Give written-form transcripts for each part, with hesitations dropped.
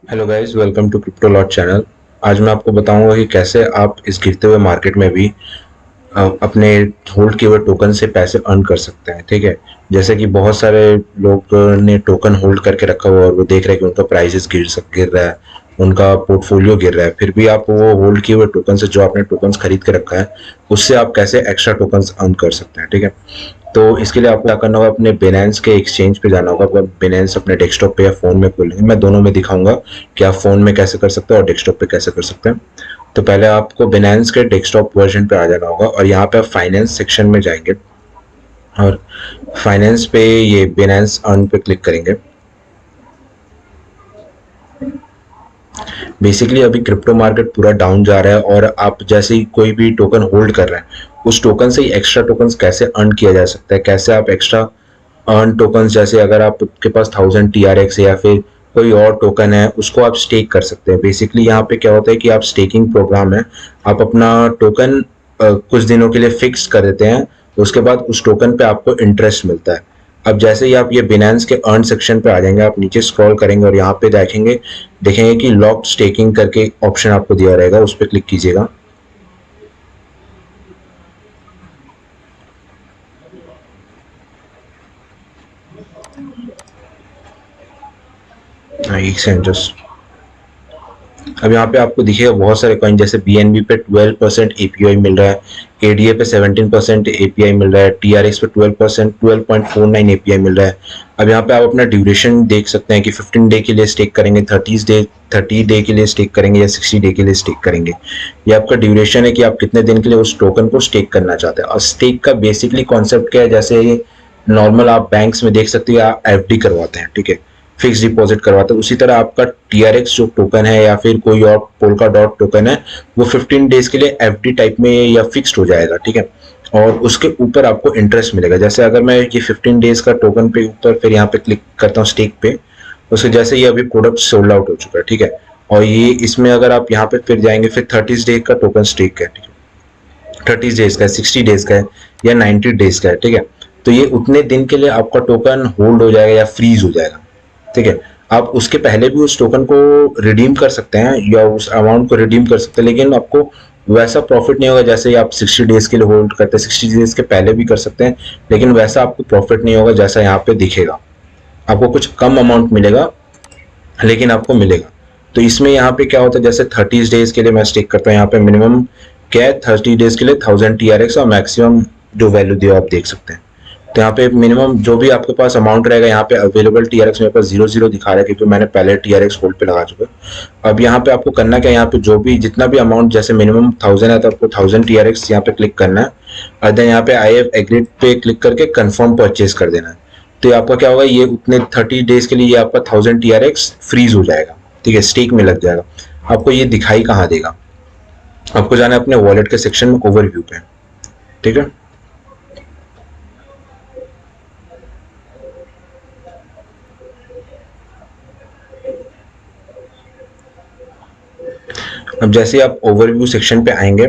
Hello guys, welcome to crypto lot channel. आज मैं आपको बताऊंगा कि कैसे आप इस गिरते हुए मार्केट में भी अपने होल्ड किए हुए टोकन से पैसे अर्न कर सकते हैं। ठीक है, जैसे कि बहुत सारे लोग ने टोकन होल्ड करके रखा हुआ है और वो देख रहे हैं कि उनका प्राइसेस गिर रहा है, उनका पोर्टफोलियो गिर रहा है, फिर भी आप वो होल्ड किए हुए टोकन से, जो आपने टोकन्स खरीद के रखा है, उससे आप कैसे एक्स्ट्रा टोकन्स अर्न कर सकते हैं। ठीक है, तो इसके लिए आपको क्या करना होगा, अपने बिनेंस के एक्सचेंज पे जाना होगा। आप बिनेंस अपने डेस्कटॉप पे या फोन में खोलेंगे, मैं दोनों में दिखाऊंगा कि आप फोन में कैसे कर सकते हैं और डेस्कटॉप पे कैसे कर सकते हैं। तो पहले आपको बिनेंस के डेस्कटॉप वर्जन पे आ जाना होगा और यहाँ पे आप फाइनेंस सेक्शन में जाएंगे और फाइनेंस पे ये बिनेंस अर्न पे क्लिक करेंगे। बेसिकली अभी क्रिप्टो मार्केट पूरा डाउन जा रहा है और आप जैसे ही कोई भी टोकन होल्ड कर रहे हैं, उस टोकन से ही एक्स्ट्रा टोकन कैसे अर्न किया जा सकता है, कैसे आप एक्स्ट्रा अर्न टोकन, जैसे अगर आपके पास 1000 TRX है या फिर कोई और टोकन है, उसको आप स्टेक कर सकते हैं। बेसिकली यहाँ पे क्या होता है कि आप स्टेकिंग प्रोग्राम है, आप अपना टोकन कुछ दिनों के लिए फिक्स कर देते हैं, उसके बाद उस टोकन पे आपको इंटरेस्ट मिलता है। अब जैसे ही आप ये बिनेंस के अर्न सेक्शन पे आ जाएंगे, आप नीचे स्क्रॉल करेंगे और यहाँ पे देखेंगे कि लॉक्ड स्टेकिंग करके ऑप्शन आपको दिया रहेगा, उस पर क्लिक कीजिएगा। एक सेकंड जस्ट। अब यहाँ पे आपको दिखेगा बहुत सारे कॉइन, जैसे BNB पे 12% API मिल रहा है, ADA पे 17% API मिल रहा है, TRX पे 12% 12.49 API मिल रहा है। अब यहाँ पे आप अपना ड्यूरेशन देख सकते हैं कि 15 डे के लिए स्टेक करेंगे, 30 डे के लिए स्टेक करेंगे या 60 डे के लिए स्टेक करेंगे। ये आपका ड्यूरेशन है कि आप कितने दिन के लिए उस टोकन को स्टेक करना चाहते हैं। और स्टेक का बेसिकली कॉन्सेप्ट क्या है, जैसे नॉर्मल आप बैंक्स में देख सकते हैं, आप FD करवाते हैं, ठीक है, फिक्स डिपॉजिट करवाते हैं, उसी तरह आपका TRX जो टोकन है या फिर कोई और पोल्का डॉट टोकन है, वो 15 डेज के लिए FD टाइप में या फिक्स्ड हो जाएगा। ठीक है, और उसके ऊपर आपको इंटरेस्ट मिलेगा। जैसे अगर मैं ये 15 डेज का टोकन पे ऊपर फिर यहाँ पे क्लिक करता हूँ स्टेक पे, उसके जैसे ये अभी प्रोडक्ट सोल्ड आउट हो चुका है। ठीक है, और ये इसमें अगर आप यहाँ पे फिर जाएंगे, फिर 30 डेज का टोकन स्टेक है, ठीक है, 30 डेज का है, 60 डेज का है या 90 डेज का है। ठीक है, तो ये उतने दिन के लिए आपका टोकन होल्ड हो जाएगा या फ्रीज हो जाएगा। ठीक है, आप उसके पहले भी उस टोकन को रिडीम कर सकते हैं या उस अमाउंट को रिडीम कर सकते हैं, लेकिन आपको वैसा प्रॉफिट नहीं होगा जैसे आप 60 डेज के लिए होल्ड करते हैं। 60 डेज के पहले भी कर सकते हैं, लेकिन वैसा आपको प्रॉफिट नहीं होगा जैसा यहाँ पे दिखेगा। आपको कुछ कम अमाउंट मिलेगा, लेकिन आपको मिलेगा। तो इसमें यहाँ पे क्या होता है, जैसे 30 डेज के लिए मैं स्टेक करता हूँ, यहाँ पे मिनिमम क्या है, 30 डेज के लिए 1000 TRX और मैक्सिमम जो वैल्यू दिया आप देख सकते हैं। तो यहाँ पे मिनिमम जो भी आपके पास अमाउंट रहेगा, यहाँ पे अवेलेबल TRX मेरे पास 0 दिखा रहा है क्योंकि मैंने पहले TRX होल्ड पे लगा चुका है। अब यहाँ पे आपको करना क्या है, यहाँ पे जो भी जितना भी अमाउंट, जैसे मिनिमम 1000 है तो आपको 1000 TRX यहाँ पे क्लिक करना है और देन यहाँ पे आई हैव एग्रीड पे क्लिक करके कंफर्म परचेज कर देना है। तो आपका क्या होगा, ये उतने 30 डेज के लिए ये आपका 1000 TRX फ्रीज हो जाएगा। ठीक है, स्टेक में लग जाएगा। आपको ये दिखाई कहाँ देगा, आपको जाना है अपने वॉलेट के सेक्शन में, ओवरव्यू पे। ठीक है, अब जैसे आप ओवरव्यू सेक्शन पे आएंगे,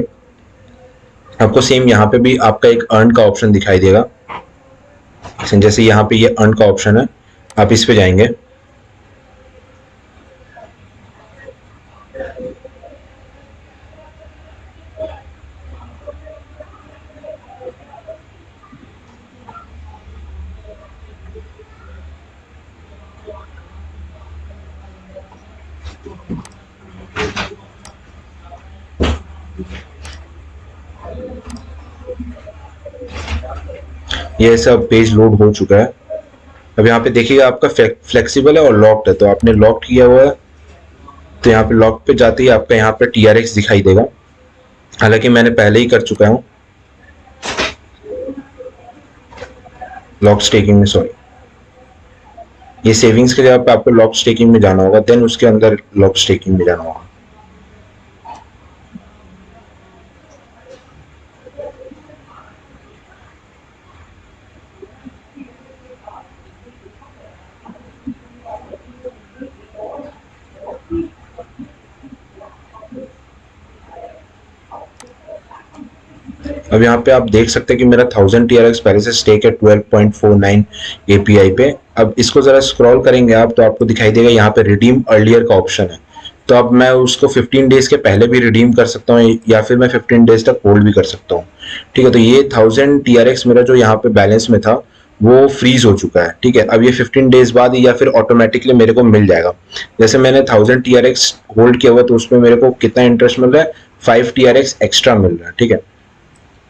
आपको सेम यहाँ पे भी आपका एक अर्न का ऑप्शन दिखाई देगा। जैसे यहाँ पे ये अर्न का ऑप्शन है, आप इस पे जाएंगे। ये सब पेज लोड हो चुका है। अब यहाँ पे देखिएगा आपका फ्लेक्सिबल है और लॉक्ड है, तो आपने लॉक किया हुआ है, तो यहाँ पे लॉक पे जाते ही आपका यहाँ पे TRX दिखाई देगा। हालांकि मैंने पहले ही कर चुका हूँ लॉक स्टेकिंग में, सॉरी, ये सेविंग्स के लिए आपको लॉक स्टेकिंग में जाना होगा, देन उसके अंदर लॉक स्टेकिंग में जाना होगा। अब यहाँ पे आप देख सकते हैं कि मेरा 1000 TRX पहले से स्टेक है 12.49 API पे, अब इसको ज़रा स्क्रॉल करेंगे आप तो आपको दिखाई देगा यहाँ पे रिडीम अर्लियर का ऑप्शन है। तो अब मैं उसको 15 डेज़ के पहले भी रिडीम कर सकता हूँ या फिर मैं 15 डेज़ तक होल्ड भी कर सकता हूँ। ठीक है, तो ये 1000 TRX मेरा जो यहाँ पे बैलेंस में था वो फ्रीज हो चुका है। ठीक है, अब ये 15 डेज बाद या फिर ऑटोमेटिकली मेरे को मिल जाएगा। जैसे मैंने 1000 TRX होल्ड किया हुआ तो उसमें मेरे को कितना इंटरेस्ट मिल रहा है, 5 TRX एक्स्ट्रा मिल रहा है। ठीक है,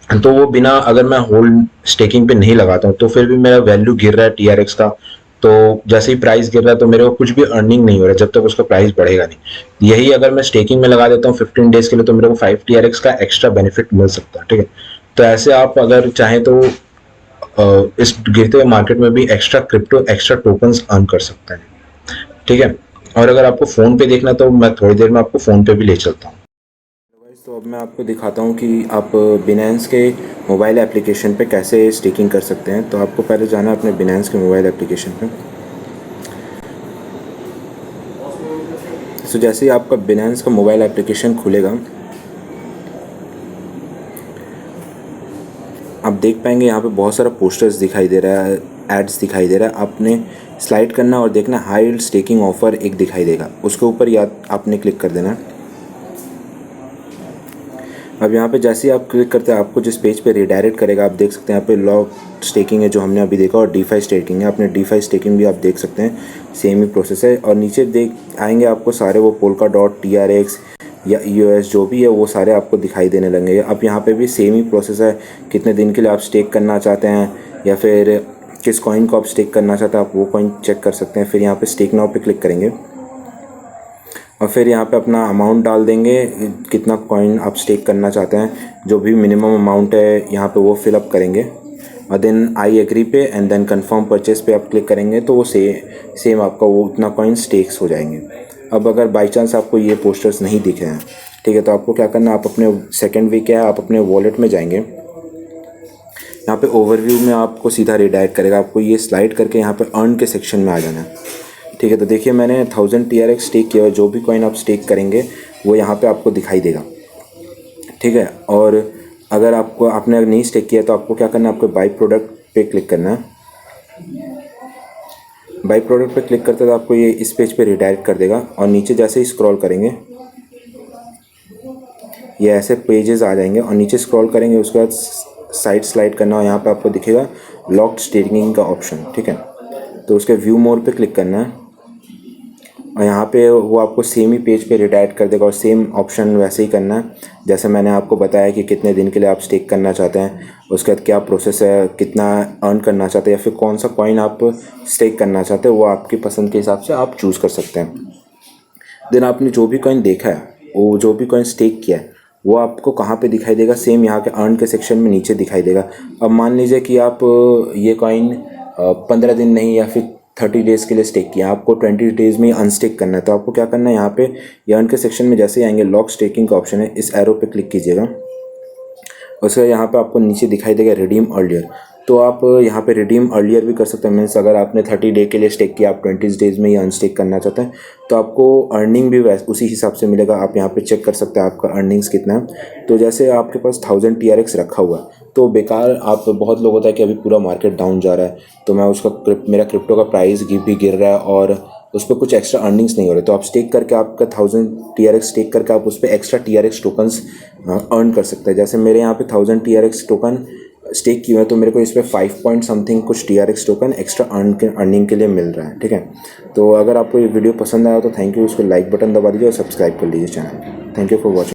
तो वो बिना अगर मैं होल्ड स्टेकिंग पे नहीं लगाता हूँ तो फिर भी मेरा वैल्यू गिर रहा है TRX का। तो जैसे ही प्राइस गिर रहा है तो मेरे को कुछ भी अर्निंग नहीं हो रहा है जब तक उसका प्राइस बढ़ेगा नहीं। यही अगर मैं स्टेकिंग में लगा देता हूँ 15 डेज के लिए तो मेरे को 5 TRX का एक्स्ट्रा बेनिफिट मिल सकता है। ठीक है, तो ऐसे आप अगर चाहें तो इस गिरते हुए मार्केट में भी एक्स्ट्रा टोकन्स अर्न कर सकते हैं। ठीक है, और अगर आपको फ़ोन पे देखना तो मैं थोड़ी देर में आपको फ़ोन पे भी ले चलता हूँ। तो अब मैं आपको दिखाता हूँ कि आप बिनेंस के मोबाइल एप्लीकेशन पे कैसे स्टेकिंग कर सकते हैं। तो आपको पहले जाना है अपने बिनेंस के मोबाइल एप्लीकेशन पे। तो जैसे ही आपका बिनेंस का मोबाइल एप्लीकेशन खुलेगा आप देख पाएंगे यहाँ पे बहुत सारा पोस्टर्स दिखाई दे रहा है, एड्स दिखाई दे रहा है। आपने स्लाइड करना और देखना हाई यील्ड स्टेकिंग ऑफर एक दिखाई देगा, उसके ऊपर आपने क्लिक कर देना। अब यहाँ पे जैसे ही आप क्लिक करते हैं आपको जिस पेज पे रिडायरेक्ट करेगा आप देख सकते हैं यहाँ पे लॉक स्टेकिंग है जो हमने अभी देखा और डीफाई स्टेकिंग है। आपने डीफाई स्टेकिंग भी आप देख सकते हैं, सेम ही प्रोसेस है। और नीचे देख आएंगे आपको सारे वो पोल्का डॉट TRX या EOS जो भी है वो सारे आपको दिखाई देने लगेंगे। अब यहाँ पे भी सेम ही प्रोसेस है, कितने दिन के लिए आप स्टेक करना चाहते हैं या फिर किस कॉइन को आप स्टेक करना चाहते हैं आप वो कॉइन चेक कर सकते हैं। फिर यहाँ पे स्टेक नाउ पे क्लिक करेंगे और फिर यहाँ पे अपना अमाउंट डाल देंगे, कितना कॉइन आप स्टेक करना चाहते हैं, जो भी मिनिमम अमाउंट है यहाँ पे वो फिलअप करेंगे और देन आई एग्री पे एंड देन कंफर्म परचेस पे आप क्लिक करेंगे तो वो सेम आपका वो उतना कॉइन स्टेक्स हो जाएंगे। अब अगर बाई चांस आपको ये पोस्टर्स नहीं दिखे हैं, ठीक है, तो आपको क्या करना है, आप अपने सेकेंड वे क्या है, आप अपने वॉलेट में जाएंगे। यहाँ पे ओवरव्यू में आपको सीधा रिडायरेक्ट करेगा, आपको ये स्लाइड करके यहाँ पे अर्न के सेक्शन में आ जाना है। ठीक है, तो देखिए मैंने 1000 TRX स्टेक किया है, जो भी कॉइन आप स्टेक करेंगे वो यहाँ पे आपको दिखाई देगा। ठीक है, और अगर आपने नहीं स्टेक किया तो आपको क्या करना है, आपको बाई प्रोडक्ट पे क्लिक करना है। बाई प्रोडक्ट पे क्लिक करते तो आपको ये इस पेज पे रिडायरेक्ट कर देगा और नीचे जैसे ही स्क्रॉल करेंगे ये ऐसे पेजेस आ जाएंगे और नीचे स्क्रॉल करेंगे उसके बाद साइड स्लाइड करना और यहाँ पे आपको दिखेगा लॉक्ड स्टेकिंग का ऑप्शन। ठीक है, तो उसके व्यू मोर पे क्लिक करना है और यहाँ पे वो आपको सेम ही पेज पे रिडायरेक्ट कर देगा और सेम ऑप्शन वैसे ही करना है जैसे मैंने आपको बताया कि कितने दिन के लिए आप स्टेक करना चाहते हैं, उसके बाद क्या प्रोसेस है, कितना अर्न करना चाहते हैं या फिर कौन सा कॉइन आप स्टेक करना चाहते हैं वो आपकी पसंद के हिसाब से आप चूज़ कर सकते हैं। देन आपने जो भी कॉइन देखा है, वो जो भी कॉइन स्टेक किया है वो आपको कहाँ पे दिखाई देगा, सेम यहाँ के अर्न के सेक्शन में नीचे दिखाई देगा। अब मान लीजिए कि आप ये कॉइन 15 दिन नहीं या फिर 30 डेज़ के लिए स्टेक किया, आपको 20 डेज़ में अनस्टेक करना है, तो आपको क्या करना है, यहाँ पे ये अर्न के सेक्शन में जैसे ही आएंगे लॉक स्टेकिंग का ऑप्शन है, इस एरो पे क्लिक कीजिएगा। उसके यहाँ पे आपको नीचे दिखाई देगा रिडीम अर्लियर, तो आप यहाँ पे रिडीम अर्लियर भी कर सकते हैं। मीन्स अगर आपने 30 डे के लिए स्टेक किया, आप 20 डेज़ में ही अनस्टेक करना चाहते हैं तो आपको अर्निंग भी उसी हिसाब से मिलेगा। आप यहाँ पे चेक कर सकते हैं आपका अर्निंग्स कितना है। तो जैसे आपके पास 1000 TRX रखा हुआ है तो बेकार, आप बहुत लोग होता है कि अभी पूरा मार्केट डाउन जा रहा है तो मैं मेरा क्रिप्टो का प्राइस भी गिर रहा है और उस पर कुछ एक्स्ट्रा अर्निंग्स नहीं हो रहे, तो आप स्टेक करके आपका 1000 TRX स्टेक करके आप उस पर एक्स्ट्रा TRX टोकन्स अर्न कर सकते हैं। जैसे मेरे यहाँ पे 1000 TRX टोकन स्टेक किया है तो मेरे को इस पर 5 पॉइंट समथिंग कुछ TRX टोकन एक्स्ट्रा अर्निंग के लिए मिल रहा है। ठीक है, तो अगर आपको ये वीडियो पसंद आया तो थैंक यू, उसको लाइक बटन दबा दीजिए और सब्सक्राइब कर लीजिए channel. Thank you for watching.